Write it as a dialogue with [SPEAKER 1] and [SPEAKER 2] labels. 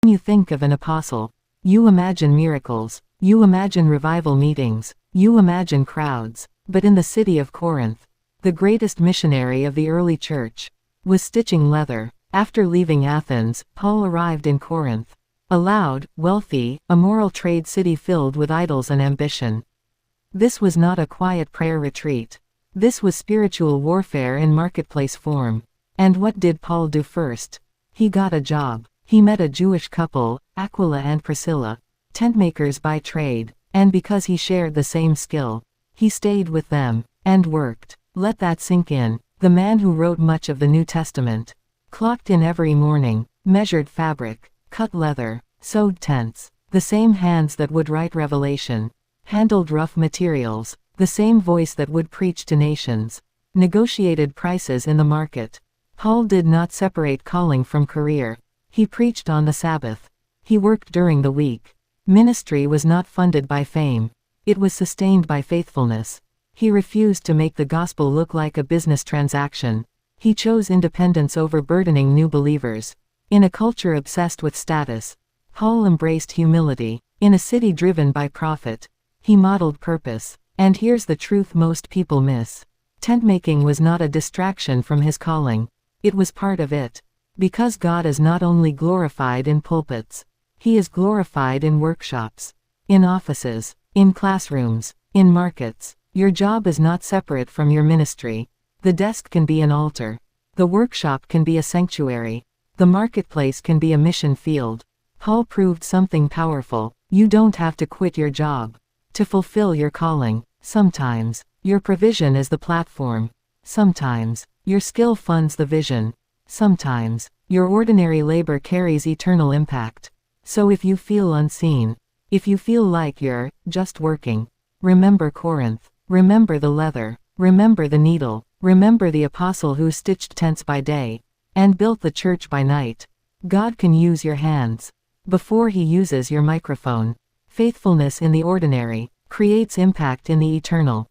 [SPEAKER 1] When you think of an apostle, you imagine miracles, you imagine revival meetings, you imagine crowds. But in the city of Corinth, the greatest missionary of the early church was stitching leather. After leaving Athens, Paul arrived in Corinth, a loud, wealthy, immoral trade city filled with idols and ambition. This was not a quiet prayer retreat. This was spiritual warfare in marketplace form. And what did Paul do first? He got a job. He met a Jewish couple, Aquila and Priscilla, tentmakers by trade, and because he shared the same skill, he stayed with them, and worked. Let that sink in. The man who wrote much of the New Testament clocked in every morning, measured fabric, cut leather, sewed tents. The same hands that would write Revelation handled rough materials. The same voice that would preach to nations negotiated prices in the market. Paul did not separate calling from career. He preached on the Sabbath. He worked during the week. Ministry was not funded by fame. It was sustained by faithfulness. He refused to make the gospel look like a business transaction. He chose independence over burdening new believers. In a culture obsessed with status, Paul embraced humility. In a city driven by profit, he modeled purpose. And here's the truth most people miss. Tent-making was not a distraction from his calling. It was part of it. Because God is not only glorified in pulpits, He is glorified in workshops, in offices, in classrooms, in markets. Your job is not separate from your ministry. The desk can be an altar. The workshop can be a sanctuary. The marketplace can be a mission field. Paul proved something powerful. You don't have to quit your job to fulfill your calling. Sometimes, your provision is the platform. Sometimes, your skill funds the vision. Sometimes, your ordinary labor carries eternal impact. So if you feel unseen, if you feel like you're just working, remember Corinth. Remember the leather. Remember the needle. Remember the apostle who stitched tents by day and built the church by night. God can use your hands before He uses your microphone. Faithfulness in the ordinary creates impact in the eternal.